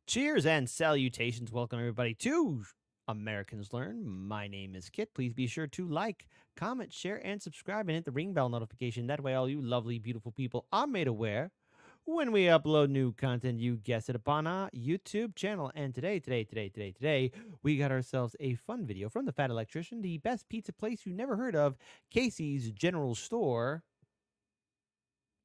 Cheers and salutations. Welcome, everybody, to Americans Learn. My name is Kit. Please be sure to like, comment, share, and subscribe, and hit the ring bell notification. That way, all you lovely, beautiful people are made aware when we upload new content. You guessed it, upon our YouTube channel. And today, we got ourselves a fun video from the Fat Electrician, the best pizza place you never heard of, Casey's General Store.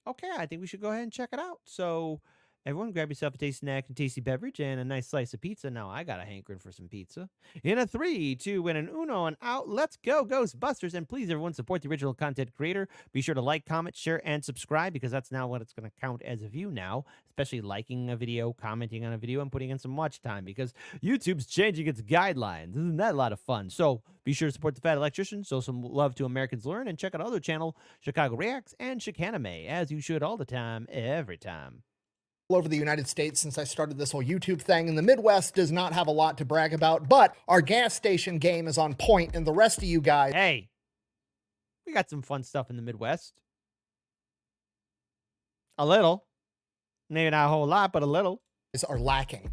Okay, I think we should go ahead and check it out. So, everyone, grab yourself a tasty snack and tasty beverage and a nice slice of pizza. Now, I got a hankering for some pizza. In a 3, 2, and an uno, and out. Let's go, Ghostbusters. And please, everyone, support the original content creator. Be sure to like, comment, share, and subscribe, because that's now what it's going to count as a view now, especially liking a video, commenting on a video, and putting in some watch time, because YouTube's changing its guidelines. Isn't that a lot of fun? So be sure to support the Fat Electrician, show some love to Americans Learn, and check out our other channel, Chicago Reacts and Chicanime, as you should all the time, every time. All over the United States since I started this whole YouTube thing, and the Midwest does not have a lot to brag about, but our gas station game is on point, and the rest of you guys... Hey, we got some fun stuff in the Midwest. A little. Maybe not a whole lot, but a little. ...are lacking.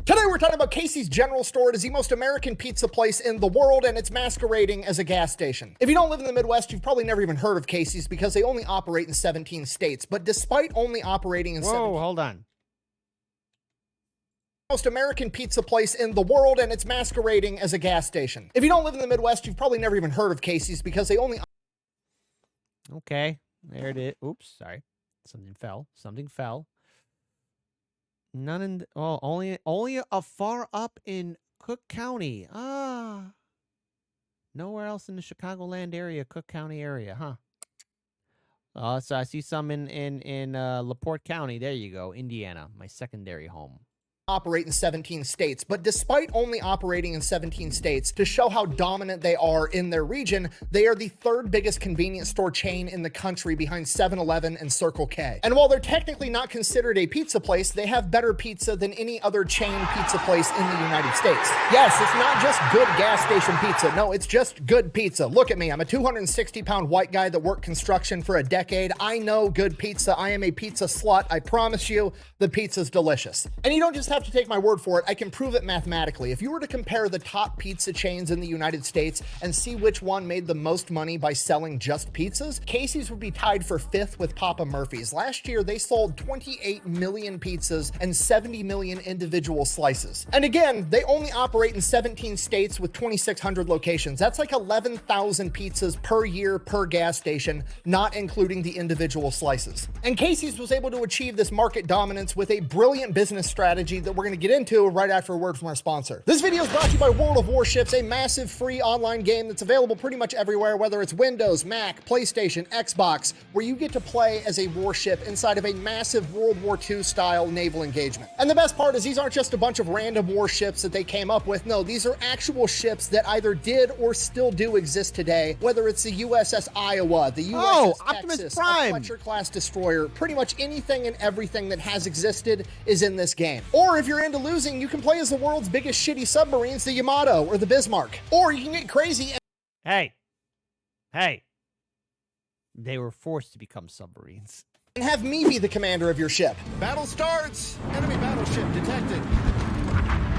Today we're talking about Casey's General Store. It is the most American pizza place in the world, and it's masquerading as a gas station. If you don't live in the Midwest, you've probably never even heard of Casey's because they only operate in 17 states. But despite only operating in hold on. Most American pizza place in the world, and it's masquerading as a gas station. If you don't live in the Midwest, you've probably never even heard of Casey's because they only... Okay, there it is. Oops, sorry. Something fell. None in, only a far up in Cook County. Nowhere else in the Chicagoland area, Cook County area, huh? So I see some in LaPorte County. There you go, Indiana, my secondary home. Operate in 17 states, but despite only operating in 17 states, to show how dominant they are in their region, they are the third biggest convenience store chain in the country behind 7-Eleven and Circle K. And while they're technically not considered a pizza place, they have better pizza than any other chain pizza place in the United States. Yes, it's not just good gas station pizza. No, it's just good pizza. Look at me. I'm a 260-pound white guy that worked construction for a decade. I know good pizza. I am a pizza slut. I promise you, the pizza's delicious. And you don't just have to take my word for it. I can prove it mathematically. If you were to compare the top pizza chains in the United States and see which one made the most money by selling just pizzas, Casey's would be tied for 5th with Papa Murphy's. Last year, they sold 28 million pizzas and 70 million individual slices. And again, they only operate in 17 states with 2,600 locations. That's like 11,000 pizzas per year per gas station, not including the individual slices. And Casey's was able to achieve this market dominance with a brilliant business strategy that we're going to get into right after a word from our sponsor. This video is brought to you by World of Warships, a massive free online game that's available pretty much everywhere, whether it's Windows, Mac, PlayStation, Xbox, where you get to play as a warship inside of a massive World War II style naval engagement. And the best part is these aren't just a bunch of random warships that they came up with. No, these are actual ships that either did or still do exist today, whether it's the USS Iowa, the USS Texas, a Fletcher-class destroyer, pretty much anything and everything that has existed is in this game. Or if you're into losing, you can play as the world's biggest shitty submarines, the Yamato or the Bismarck. Or you can get crazy and... Hey. They were forced to become submarines. And have me be the commander of your ship. Battle starts! Enemy battleship detected.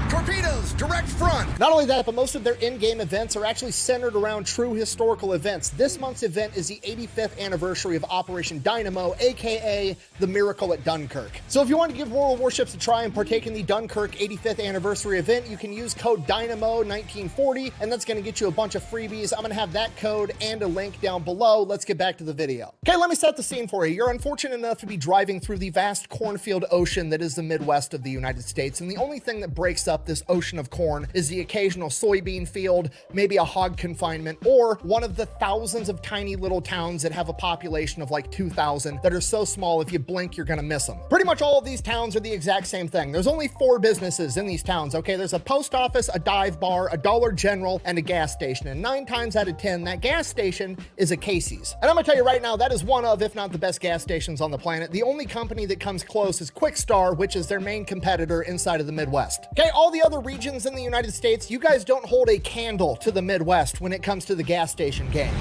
Torpedoes, direct front! Not only that, but most of their in-game events are actually centered around true historical events. This month's event is the 85th anniversary of Operation Dynamo, aka the Miracle at Dunkirk. So if you want to give World of Warships a try and partake in the Dunkirk 85th anniversary event, you can use code DYNAMO1940, and that's going to get you a bunch of freebies. I'm going to have that code and a link down below. Let's get back to the video. Okay, let me set the scene for you. You're unfortunate enough to be driving through the vast cornfield ocean that is the Midwest of the United States, and the only thing that breaks up this ocean of corn is the occasional soybean field, maybe a hog confinement, or one of the thousands of tiny little towns that have a population of like 2,000 that are so small if you blink you're gonna miss them. Pretty much all of these towns are the exact same thing. There's only 4 businesses in these towns, okay? There's a post office, a dive bar, a Dollar General, and a gas station. And 9 times out of 10, that gas station is a Casey's. And I'm gonna tell you right now, that is one of, if not the best gas stations on the planet. The only company that comes close is Quick Star, which is their main competitor inside of the Midwest. Okay, all the other regions in the United States, you guys don't hold a candle to the Midwest when it comes to the gas station game.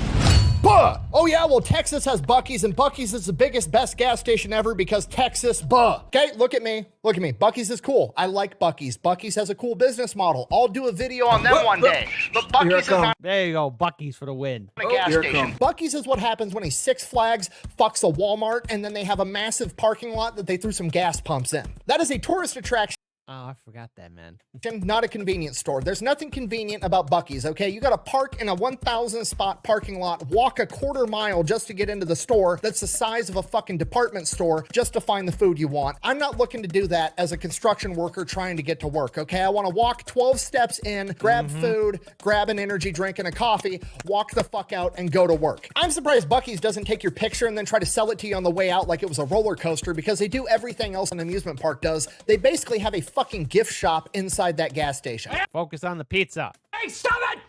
Buh! Oh yeah, well Texas has Buc-ee's and Buc-ee's is the biggest, best gas station ever because Texas, buh. Okay, look at me. Look at me. Buc-ee's is cool. I like Buc-ee's. Buc-ee's has a cool business model. I'll do a video on them one day. But Buc-ee's is not There you go. Buc-ee's for the win. a gas station. Buc-ee's is what happens when a Six Flags fucks a Walmart and then they have a massive parking lot that they threw some gas pumps in. That is a tourist attraction. Oh, I forgot that, man. Not a convenience store. There's nothing convenient about Buc-ee's, okay? You gotta park in a 1,000 spot parking lot, walk a quarter mile just to get into the store that's the size of a fucking department store just to find the food you want. I'm not looking to do that as a construction worker trying to get to work, okay? I wanna walk 12 steps in, grab food, grab an energy drink and a coffee, walk the fuck out and go to work. I'm surprised Buc-ee's doesn't take your picture and then try to sell it to you on the way out like it was a roller coaster because they do everything else an amusement park does. They basically have a fucking gift shop inside that gas station. Focus on the pizza. Hey, stop it!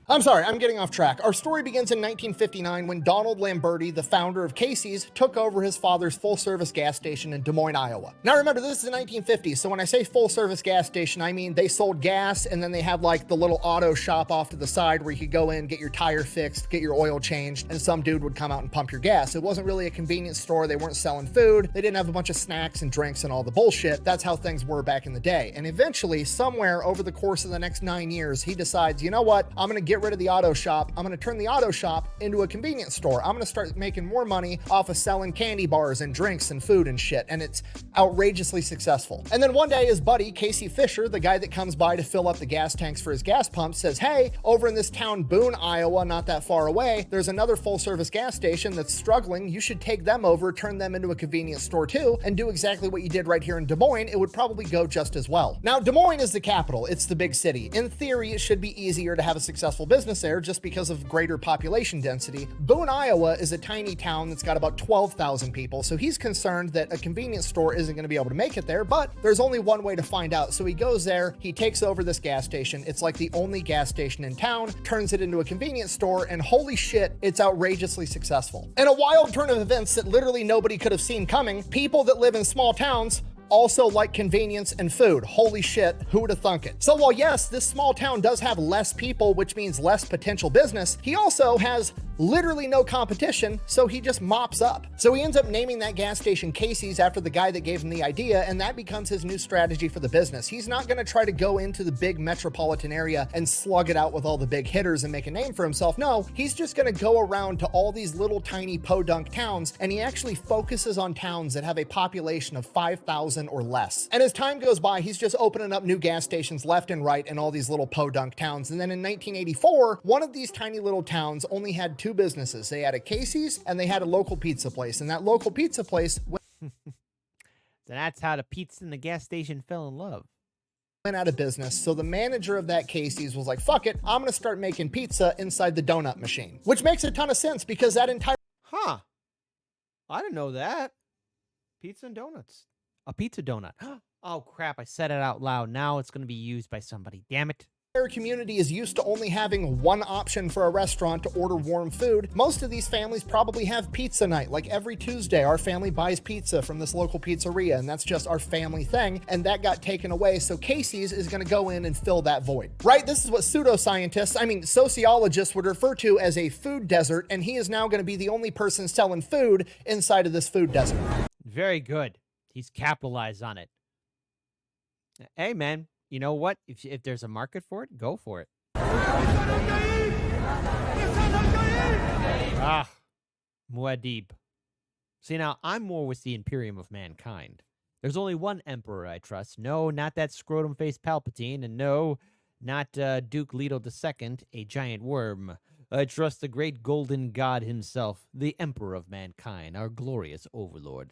I'm sorry, I'm getting off track. Our story begins in 1959 when Donald Lamberti, the founder of Casey's, took over his father's full-service gas station in Des Moines, Iowa. Now remember, this is the 1950s, so when I say full-service gas station, I mean they sold gas and then they had like the little auto shop off to the side where you could go in, get your tire fixed, get your oil changed, and some dude would come out and pump your gas. It wasn't really a convenience store. They weren't selling food. They didn't have a bunch of snacks and drinks and all the bullshit. That's how things were back in the day. And eventually, somewhere over the course of the next 9 years, he decides, you know what? I'm gonna get rid of the auto shop. I'm gonna turn the auto shop into a convenience store. I'm gonna start making more money off of selling candy bars and drinks and food and shit. And it's outrageously successful. And then one day his buddy, Casey Fisher, the guy that comes by to fill up the gas tanks for his gas pump, says, hey, over in this town, Boone, Iowa, not that far away, there's another full service gas station that's struggling. You should take them over, turn them into a convenience store too, and do exactly what you did right here in Des Moines. It would probably go just as well. Now, Des Moines is the capital. It's the big city. In theory, it should be easier to have a successful business there just because of greater population density. Boone, Iowa is a tiny town that's got about 12,000 people, so he's concerned that a convenience store isn't going to be able to make it there, but there's only one way to find out. So he goes there, he takes over this gas station. It's like the only gas station in town, turns it into a convenience store, and holy shit, it's outrageously successful. In a wild turn of events that literally nobody could have seen coming, people that live in small towns also like convenience and food. Holy shit, who would have thunk it? So while yes, this small town does have less people, which means less potential business, he also has literally no competition, so he just mops up. So he ends up naming that gas station Casey's after the guy that gave him the idea, and that becomes his new strategy for the business. He's not gonna try to go into the big metropolitan area and slug it out with all the big hitters and make a name for himself. No, he's just gonna go around to all these little tiny podunk towns, and he actually focuses on towns that have a population of 5,000 or less. And as time goes by, he's just opening up new gas stations left and right in all these little podunk towns. And then in 1984, one of these tiny little towns only had two businesses. They had a Casey's and they had a local pizza place. And that local pizza place So that's how the pizza and the gas station fell in love. went out of business. So the manager of that Casey's was like, fuck it, I'm gonna start making pizza inside the donut machine. Which makes a ton of sense because that entire Huh. I didn't know that. Pizza and donuts. A pizza donut. Oh, crap. I said it out loud. Now it's going to be used by somebody. Damn it. community is used to only having one option for a restaurant to order warm food. Most of these families probably have pizza night. Like every Tuesday, our family buys pizza from this local pizzeria, and that's just our family thing, and that got taken away, so Casey's is going to go in and fill that void. Right? This is what sociologists would refer to as a food desert, and he is now going to be the only person selling food inside of this food desert. Very good. He's capitalized on it. Hey, man. You know what? If there's a market for it, go for it. Ah, Muad'Dib. See, now, I'm more with the Imperium of Mankind. There's only one emperor I trust. No, not that scrotum-faced Palpatine, and no, not Duke Leto II, a giant worm. I trust the great golden god himself, the Emperor of Mankind, our glorious overlord.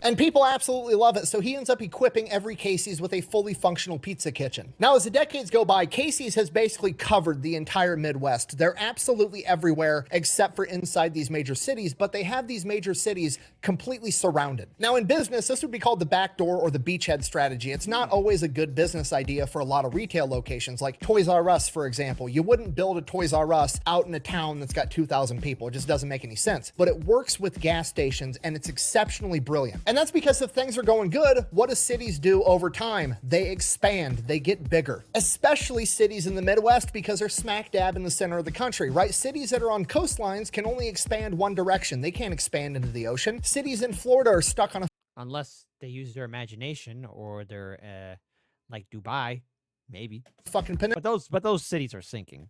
And people absolutely love it, so he ends up equipping every Casey's with a fully functional pizza kitchen. Now, as the decades go by, Casey's has basically covered the entire Midwest. They're absolutely everywhere except for inside these major cities, but they have these major cities completely surrounded. Now, in business, this would be called the backdoor or the beachhead strategy. It's not always a good business idea for a lot of retail locations, like Toys R Us, for example. You wouldn't build a Toys R Us out in a town that's got 2,000 people. It just doesn't make any sense. But it works with gas stations, and it's exceptionally brilliant. And And that's because if things are going good, what do cities do over time? They expand, they get bigger. Especially cities in the Midwest because they're smack dab in the center of the country, right? Cities that are on coastlines can only expand one direction. They can't expand into the ocean. Cities in Florida are stuck on a Unless they use their imagination or they're like Dubai, maybe. fucking peninsula. But those cities are sinking.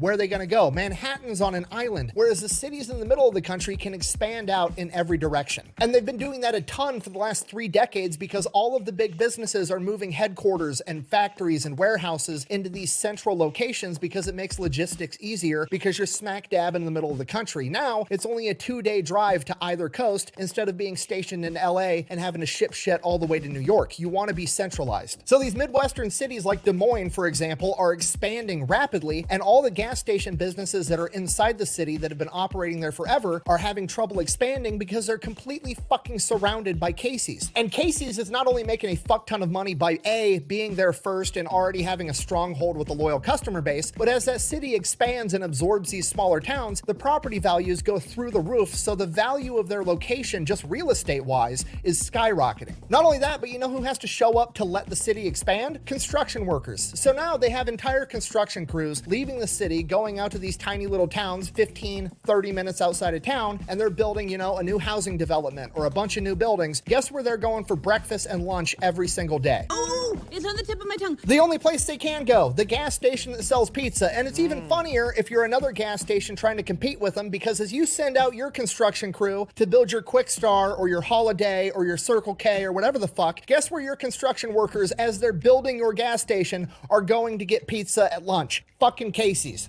Where are they going to go? Manhattan's on an island, whereas the cities in the middle of the country can expand out in every direction. And they've been doing that a ton for the last 3 decades because all of the big businesses are moving headquarters and factories and warehouses into these central locations because it makes logistics easier because you're smack dab in the middle of the country. Now, it's only a 2-day drive to either coast instead of being stationed in LA and having to ship shit all the way to New York. You want to be centralized. So these Midwestern cities like Des Moines, for example, are expanding rapidly, and all the gas station businesses that are inside the city that have been operating there forever are having trouble expanding because they're completely fucking surrounded by Casey's. And Casey's is not only making a fuck ton of money by A, being there first and already having a stronghold with a loyal customer base, but as that city expands and absorbs these smaller towns, the property values go through the roof, so the value of their location, just real estate wise, is skyrocketing. Not only that, but you know who has to show up to let the city expand? Construction workers. So now they have entire construction crews leaving the city, going out to these tiny little towns 15, 30 minutes outside of town, and they're building, you know, a new housing development or a bunch of new buildings. Guess where they're going for breakfast and lunch every single day? Oh, it's on the tip of my tongue. The only place they can go, the gas station that sells pizza. And it's even funnier if you're another gas station trying to compete with them, because as you send out your construction crew to build your Quick Star or your Holiday or your Circle K or whatever the fuck, guess where your construction workers, as they're building your gas station, are going to get pizza at lunch? Fucking Casey's.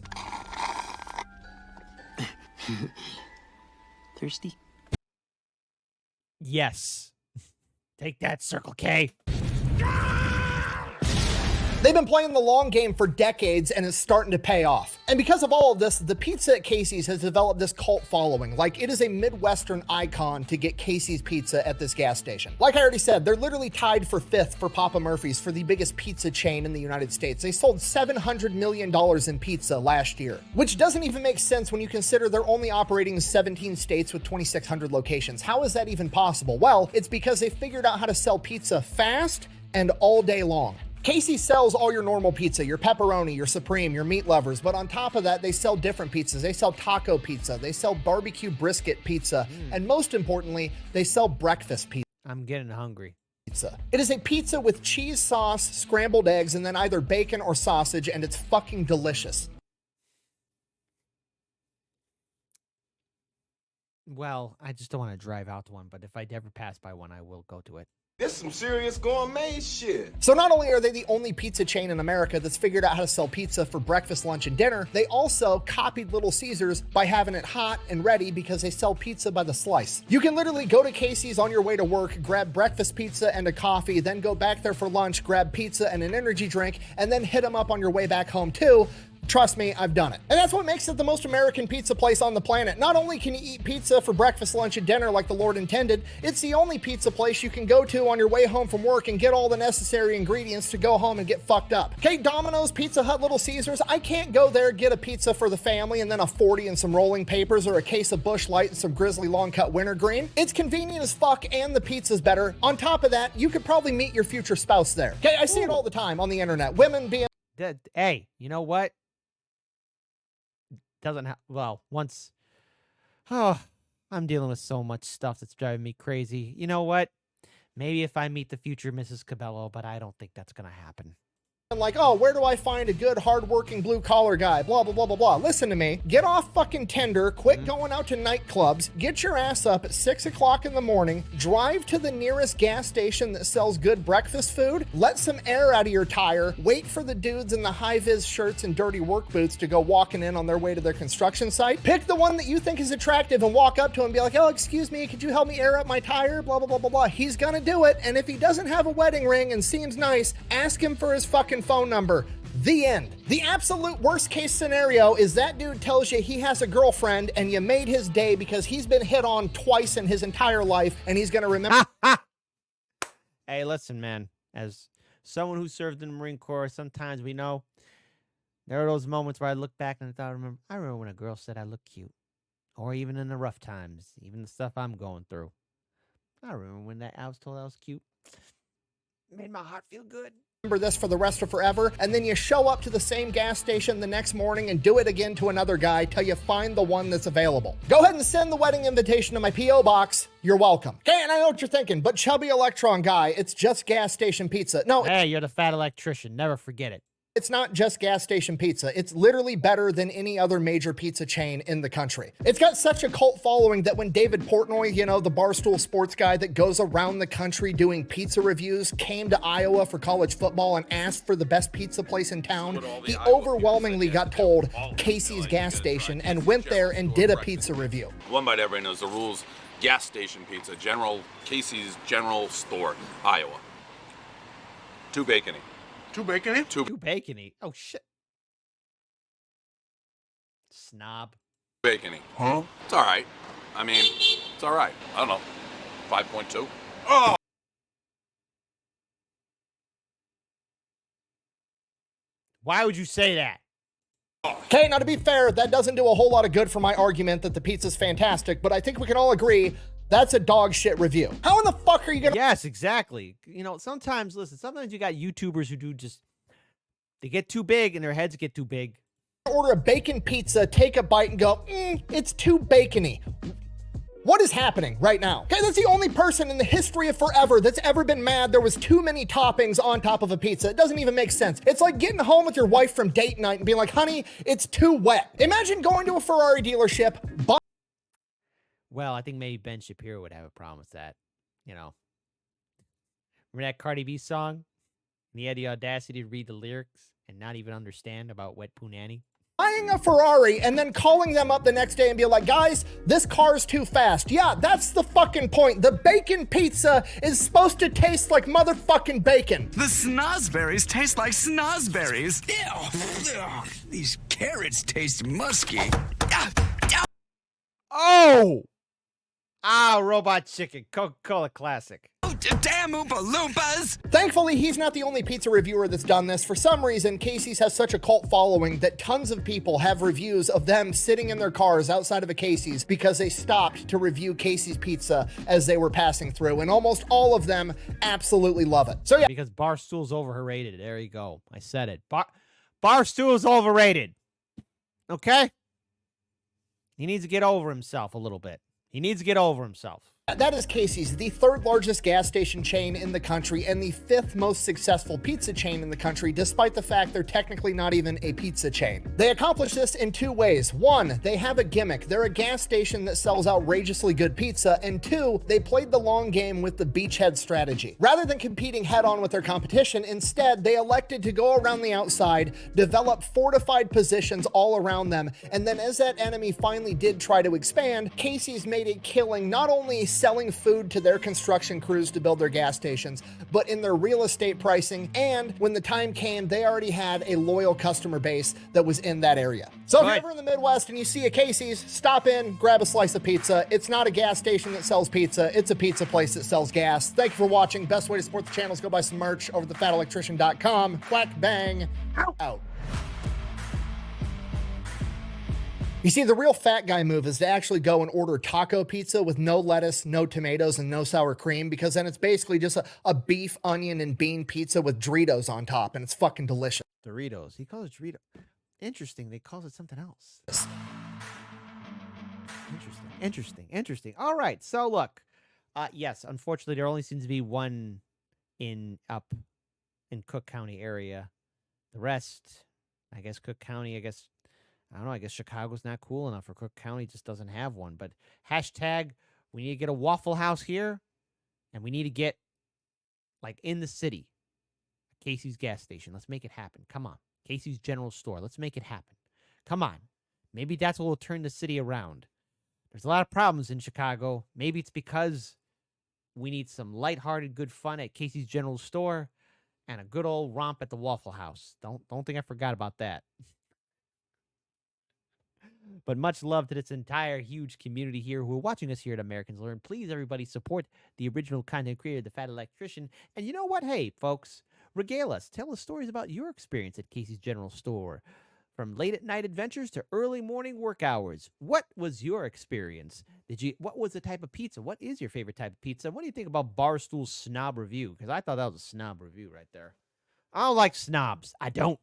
Thirsty? Yes. Take that, Circle K. They've been playing the long game for decades, and it's starting to pay off. And because of all of this, the pizza at Casey's has developed this cult following. Like, it is a Midwestern icon to get Casey's pizza at this gas station. Like I already said, they're literally tied for 5th for Papa Murphy's for the biggest pizza chain in the United States. They sold $700 million in pizza last year, which doesn't even make sense when you consider they're only operating in 17 states with 2,600 locations. How is that even possible? Well, it's because they figured out how to sell pizza fast and all day long. Casey sells all your normal pizza, your pepperoni, your supreme, your meat lovers, but on top of that, they sell different pizzas. They sell taco pizza, they sell barbecue brisket pizza, and most importantly, they sell breakfast pizza. I'm getting hungry. It is a pizza with cheese sauce, scrambled eggs, and then either bacon or sausage, and it's fucking delicious. Well, I just don't want to drive out to one, but if I ever pass by one, I will go to it. This some serious gourmet shit. So not only are they the only pizza chain in America that's figured out how to sell pizza for breakfast, lunch, and dinner, they also copied Little Caesars by having it hot and ready because they sell pizza by the slice. You can literally go to Casey's on your way to work, grab breakfast pizza and a coffee, then go back there for lunch, grab pizza and an energy drink, and then hit them up on your way back home too. Trust me, I've done it. And that's what makes it the most American pizza place on the planet. Not only can you eat pizza for breakfast, lunch, and dinner like the Lord intended, it's the only pizza place you can go to on your way home from work and get all the necessary ingredients to go home and get fucked up. Okay, Domino's, Pizza Hut, Little Caesars, I can't go there, get a pizza for the family and then a 40 and some rolling papers or a case of Busch Light and some Grizzly Long Cut Wintergreen. It's convenient as fuck and the pizza's better. On top of that, you could probably meet your future spouse there. Okay, I see it all the time on the internet. Women being... Hey, you know what? Doesn't have, well, once, oh, I'm dealing with so much stuff that's driving me crazy. You know what? Maybe if I meet the future Mrs. Cabello, but I don't think that's going to happen. Like, oh, where do I find a good, hardworking, blue-collar guy? Blah, blah, blah, blah, blah. Listen to me. Get off fucking Tinder. Quit going out to nightclubs. Get your ass up at 6 o'clock in the morning. Drive to the nearest gas station that sells good breakfast food. Let some air out of your tire. Wait for the dudes in the high-vis shirts and dirty work boots to go walking in on their way to their construction site. Pick the one that you think is attractive and walk up to him and be like, oh, excuse me, could you help me air up my tire? Blah, blah, blah, blah, blah. He's gonna do it. And if he doesn't have a wedding ring and seems nice, ask him for his fucking phone number. The end. The absolute worst case scenario is that dude tells you he has a girlfriend and you made his day because he's been hit on twice in his entire life and he's going to remember. Hey, listen, man, as someone who served in the Marine Corps, sometimes we know there are those moments where I look back and I remember when a girl said I look cute, or even in the rough times, even the stuff I'm going through. I remember when I was told I was cute. Made my heart feel good. Remember this for the rest of forever, and then you show up to the same gas station the next morning and do it again to another guy till you find the one that's available. Go ahead and send the wedding invitation to my P.O. box. You're welcome. Okay, and I know what you're thinking, but chubby electron guy, it's just gas station pizza. No, Hey, you're the fat electrician. Never forget it. it's not just gas station pizza. It's literally better than any other major pizza chain in the country. It's got such a cult following that when David Portnoy, you know, the Barstool sports guy that goes around the country doing pizza reviews, came to Iowa for college football and asked for the best pizza place in town, he overwhelmingly got told Casey's gas station and went there and did a pizza review. One bite everybody knows the rules. Gas station pizza, Casey's General Store, Iowa. Too bacony. Too bacony? Too bacony. Oh, shit. Snob. Bacony. Huh? It's all right. I mean, it's all right. I don't know. 5.2. Oh! Why would you say that? Okay, now to be fair, that doesn't do a whole lot of good for my argument that the pizza's fantastic, but I think we can all agree that's a dog shit review. How in the fuck are you gonna Yes, exactly. You know, sometimes you got YouTubers who do they get too big and their heads get too big. order a bacon pizza, take a bite and go, it's too bacony? What is happening right now? Okay, that's the only person in the history of forever that's ever been mad there was too many toppings on top of a pizza. It doesn't even make sense. It's like getting home with your wife from date night and being like, honey, it's too wet. Imagine going to a Ferrari dealership, Well, I think maybe Ben Shapiro would have a problem with that. You know, remember that Cardi B song? And he had the audacity to read the lyrics and not even understand about wet punani. buying a Ferrari and then calling them up the next day and be like, guys, this car's too fast. Yeah, that's the fucking point. The bacon pizza is supposed to taste like motherfucking bacon. The snozberries taste like snozberries. Ew. These carrots taste musky. Oh! Robot Chicken, Coca-Cola Classic. Damn Oompa Loompas! Thankfully, he's not the only pizza reviewer that's done this. For some reason, Casey's has such a cult following that tons of people have reviews of them sitting in their cars outside of a Casey's because they stopped to review Casey's pizza as they were passing through, and almost all of them absolutely love it. So yeah, Because Barstool's overrated. There you go. I said it. Barstool's overrated. Okay? He needs to get over himself a little bit. He needs to get over himself. that is Casey's, the third largest gas station chain in the country and the fifth most successful pizza chain in the country, despite the fact they're technically not even a pizza chain. They accomplish this in two ways. One, they have a gimmick. They're a gas station that sells outrageously good pizza. And two, they played the long game with the beachhead strategy. Rather than competing head-on with their competition, instead, they elected to go around the outside, develop fortified positions all around them, and then as that enemy finally did try to expand, Casey's made a killing not only selling food to their construction crews to build their gas stations, but in their real estate pricing, and when the time came, they already had a loyal customer base that was in that area. So if you're ever in the Midwest and you see a Casey's, stop in, grab a slice of pizza. It's not a gas station that sells pizza, it's a pizza place that sells gas. Thank you for watching. Best way to support the channel is go buy some merch over at thefatelectrician.com. Whack, bang, out. You see, the real fat guy move is to actually go and order taco pizza with no lettuce, no tomatoes, and no sour cream, because then it's basically just a beef, onion, and bean pizza with Doritos on top, and it's fucking delicious. Doritos. He calls it Dorito. Interesting. They calls it something else. Interesting. All right. So look, yes, unfortunately, there only seems to be one up in Cook County area. The rest, I guess Cook County, I don't know. I guess Chicago's not cool enough, or Cook County just doesn't have one. But hashtag, we need to get a Waffle House here, and we need to get, like, in the city, a Casey's gas station. Let's make it happen. Come on. Casey's General Store. Let's make it happen. Come on. Maybe that's what will turn the city around. There's a lot of problems in Chicago. Maybe it's because we need some lighthearted, good fun at Casey's General Store and a good old romp at the Waffle House. Don't think I forgot about that. But much love to this entire huge community here who are watching us here at Americans Learn. Please, everybody, support the original content creator, The Fat Electrician. And you know what? Hey, folks, regale us. Tell us stories about your experience at Casey's General Store. From late at night adventures to early morning work hours, what was your experience? What was the type of pizza? What is your favorite type of pizza? What do you think about Barstool's snob review? Because I thought that was a snob review right there. I don't like snobs. I don't.